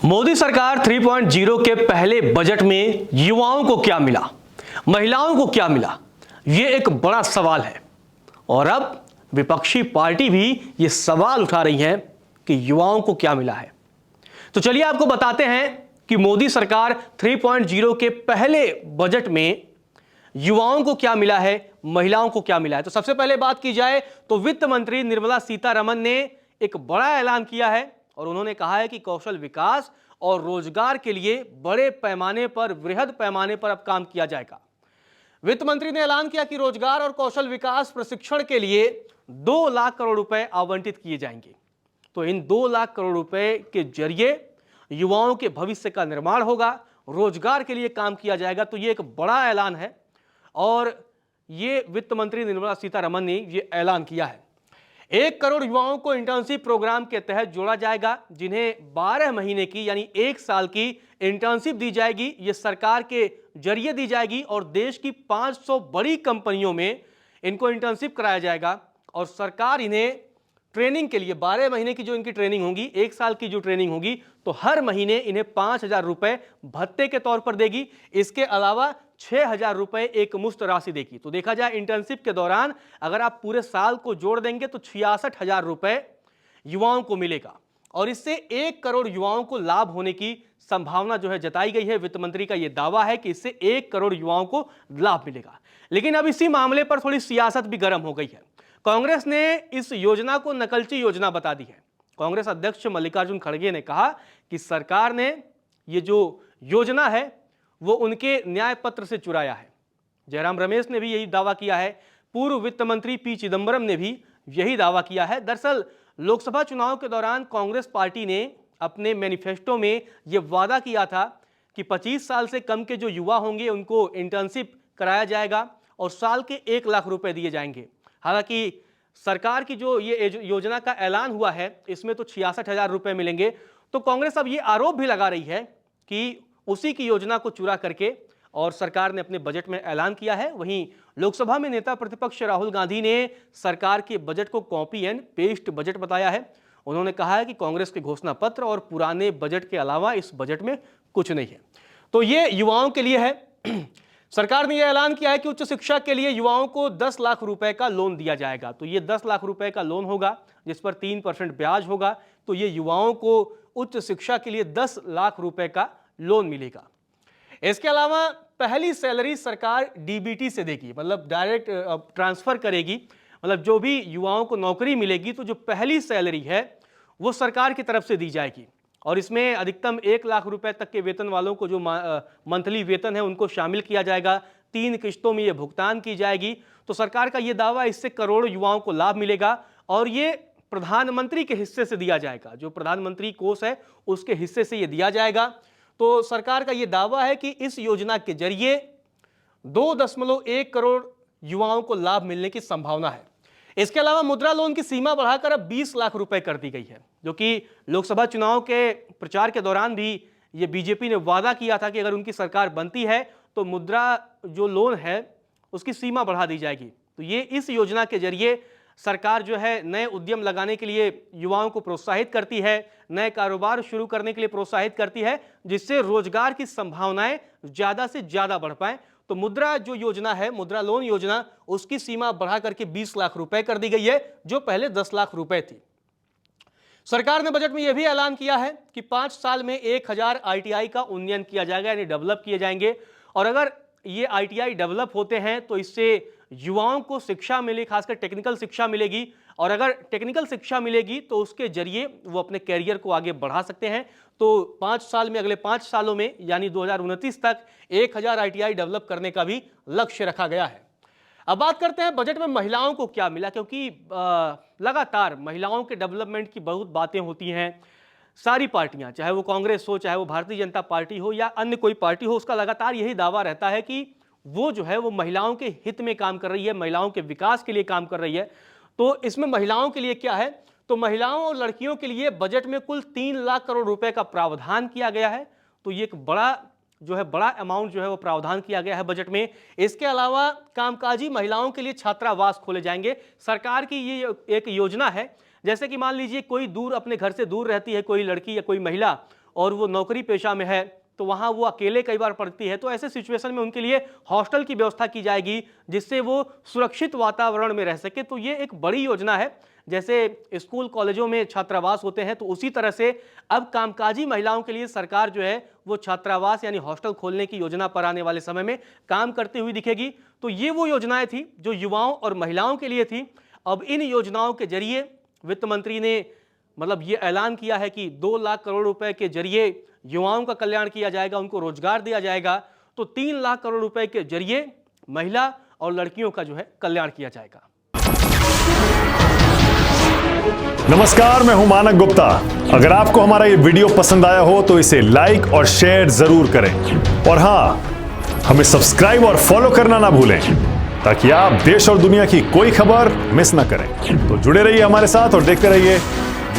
मोदी सरकार 3.0 के पहले बजट में युवाओं को क्या मिला, महिलाओं को क्या मिला, यह एक बड़ा सवाल है। और अब विपक्षी पार्टी भी यह सवाल उठा रही है कि युवाओं को क्या मिला है। तो चलिए आपको बताते हैं कि मोदी सरकार 3.0 के पहले बजट में युवाओं को क्या मिला है, महिलाओं को क्या मिला है। तो सबसे पहले बात की जाए तो वित्त मंत्री निर्मला सीतारमण ने एक बड़ा ऐलान किया है और उन्होंने कहा है कि कौशल विकास और रोजगार के लिए बड़े पैमाने पर, वृहद पैमाने पर अब काम किया जाएगा। वित्त मंत्री ने ऐलान किया कि रोजगार और कौशल विकास प्रशिक्षण के लिए 2 लाख करोड़ रुपए आवंटित किए जाएंगे। तो इन 2 लाख करोड़ रुपए के जरिए युवाओं के भविष्य का निर्माण होगा, रोजगार के लिए काम किया जाएगा। तो ये एक बड़ा ऐलान है और ये वित्त मंत्री निर्मला सीतारमण ने ये ऐलान किया है। 1 करोड़ युवाओं को इंटर्नशिप प्रोग्राम के तहत जोड़ा जाएगा, जिन्हें 12 महीने की यानी 1 साल की इंटर्नशिप दी जाएगी। ये सरकार के जरिए दी जाएगी और देश की 500 बड़ी कंपनियों में इनको इंटर्नशिप कराया जाएगा और सरकार इन्हें ट्रेनिंग के लिए 12 महीने की जो इनकी ट्रेनिंग होगी, 1 साल की जो ट्रेनिंग होगी, तो हर महीने इन्हें 5,000 रुपए भत्ते के तौर पर देगी। इसके अलावा 6,000 रुपए एक मुश्त राशि देगी। तो देखा जाए इंटर्नशिप के दौरान अगर आप पूरे साल को जोड़ देंगे तो 66,000 रुपए युवाओं को मिलेगा और इससे 1 करोड़ युवाओं को लाभ होने की संभावना जो है जताई गई है। वित्त मंत्री का यह दावा है कि इससे 1 करोड़ युवाओं को लाभ मिलेगा। लेकिन अब इसी मामले पर थोड़ी सियासत भी गर्म हो गई है। कांग्रेस ने इस योजना को नकलची योजना बता दी है। कांग्रेस अध्यक्ष मल्लिकार्जुन खड़गे ने कहा कि सरकार ने ये जो योजना है वो उनके न्याय पत्र से चुराया है। जयराम रमेश ने भी यही दावा किया है। पूर्व वित्त मंत्री पी चिदंबरम ने भी यही दावा किया है। दरअसल लोकसभा चुनाव के दौरान कांग्रेस पार्टी ने अपने मैनिफेस्टो में यह वादा किया था कि 25 साल से कम के जो युवा होंगे उनको इंटर्नशिप कराया जाएगा और साल के 1 लाख रुपए दिए जाएंगे। हालांकि सरकार की जो ये योजना का ऐलान हुआ है इसमें तो 66,000 रुपए मिलेंगे। तो कांग्रेस अब ये आरोप भी लगा रही है कि उसी की योजना को चुरा करके और सरकार ने अपने बजट में ऐलान किया है। वहीं लोकसभा में नेता प्रतिपक्ष राहुल गांधी ने सरकार के बजट को कॉपी एंड पेस्ट बजट बताया है। उन्होंने कहा है कि कांग्रेस के घोषणा पत्र और पुराने बजट के अलावा इस बजट में कुछ नहीं है। तो ये युवाओं के लिए है। सरकार ने यह ऐलान किया है कि उच्च शिक्षा के लिए युवाओं को 10 लाख रुपए का लोन दिया जाएगा। तो ये 10 लाख रुपए का लोन होगा जिस पर 3% ब्याज होगा। तो ये युवाओं को उच्च शिक्षा के लिए 10 लाख रुपए का लोन मिलेगा। इसके अलावा पहली सैलरी सरकार डीबीटी से देगी, मतलब डायरेक्ट ट्रांसफर करेगी। मतलब जो भी युवाओं को नौकरी मिलेगी तो जो पहली सैलरी है वो सरकार की तरफ से दी जाएगी और इसमें अधिकतम 1 लाख रुपए तक के वेतन वालों को जो मंथली वेतन है उनको शामिल किया जाएगा। 3 किश्तों में ये भुगतान की जाएगी। तो सरकार का ये दावा, इससे करोड़ों युवाओं को लाभ मिलेगा और ये प्रधानमंत्री के हिस्से से दिया जाएगा। जो प्रधानमंत्री कोष है उसके हिस्से से ये दिया जाएगा। तो सरकार का ये दावा है कि इस योजना के जरिए 2.1 करोड़ युवाओं को लाभ मिलने की संभावना है। इसके अलावा मुद्रा लोन की सीमा बढ़ाकर अब 20 लाख रुपए कर दी गई है, जो कि लोकसभा चुनाव के प्रचार के दौरान भी ये बीजेपी ने वादा किया था कि अगर उनकी सरकार बनती है तो मुद्रा जो लोन है उसकी सीमा बढ़ा दी जाएगी। तो ये इस योजना के जरिए सरकार जो है नए उद्यम लगाने के लिए युवाओं को प्रोत्साहित करती है, नए कारोबार शुरू करने के लिए प्रोत्साहित करती है, जिससे रोजगार की संभावनाएं ज्यादा से ज्यादा बढ़ पाएं। तो मुद्रा जो योजना है, मुद्रा लोन योजना, उसकी सीमा बढ़ा करके 20 लाख रुपए कर दी गई है, जो पहले 10 लाख रुपए थी। सरकार ने बजट में यह भी ऐलान किया है कि 5 साल में 1000 आईटीआई का उन्नयन किया जाएगा, यानी डेवलप किए जाएंगे। और अगर ये आईटीआई डेवलप होते हैं तो इससे युवाओं को शिक्षा मिले, खासकर टेक्निकल शिक्षा मिलेगी और अगर टेक्निकल शिक्षा मिलेगी तो उसके जरिए वो अपने कैरियर को आगे बढ़ा सकते हैं। तो 5 साल में, अगले 5 सालों में यानी 2029 तक 1000 आईटीआई डेवलप करने का भी लक्ष्य रखा गया है। अब बात करते हैं बजट में महिलाओं को क्या मिला, क्योंकि लगातार महिलाओं के डेवलपमेंट की बहुत बातें होती हैं। सारी पार्टियां, चाहे वो कांग्रेस हो, चाहे वो भारतीय जनता पार्टी हो या अन्य कोई पार्टी हो, उसका लगातार यही दावा रहता है कि वो जो है वो महिलाओं के हित में काम कर रही है, महिलाओं के विकास के लिए काम कर रही है। तो इसमें महिलाओं के लिए क्या है, तो महिलाओं और लड़कियों के लिए बजट में कुल 3 लाख करोड़ रुपए का प्रावधान किया गया है। तो ये एक बड़ा अमाउंट जो है वो प्रावधान किया गया है बजट में। इसके अलावा कामकाजी महिलाओं के लिए छात्रावास खोले जाएंगे। सरकार की ये एक योजना है, जैसे कि मान लीजिए कोई अपने घर से दूर रहती है कोई लड़की या कोई महिला, और वो नौकरी पेशा में है तो वहाँ वो अकेले कई बार पड़ती है, तो ऐसे सिचुएशन में उनके लिए हॉस्टल की व्यवस्था की जाएगी जिससे वो सुरक्षित वातावरण में रह सके। तो ये एक बड़ी योजना है। जैसे स्कूल कॉलेजों में छात्रावास होते हैं तो उसी तरह से अब कामकाजी महिलाओं के लिए सरकार जो है वो छात्रावास यानी हॉस्टल खोलने की योजना पर आने वाले समय में काम करती हुई दिखेगी। तो ये वो योजनाएं थी जो युवाओं और महिलाओं के लिए थी। अब इन योजनाओं के जरिए वित्त मंत्री ने ये ऐलान किया है कि 2 लाख करोड़ रुपए के जरिए युवाओं का कल्याण किया जाएगा, उनको रोजगार दिया जाएगा। तो 3 लाख करोड़ रुपए के जरिए महिला और लड़कियों का जो है कल्याण किया जाएगा। नमस्कार, मैं हूं मानक गुप्ता। अगर आपको हमारा ये वीडियो पसंद आया हो तो इसे लाइक और शेयर जरूर करें, और हां, हमें सब्सक्राइब और फॉलो करना ना भूलें ताकि आप देश और दुनिया की कोई खबर मिस ना करें। तो जुड़े रहिए हमारे साथ और देखते रहिए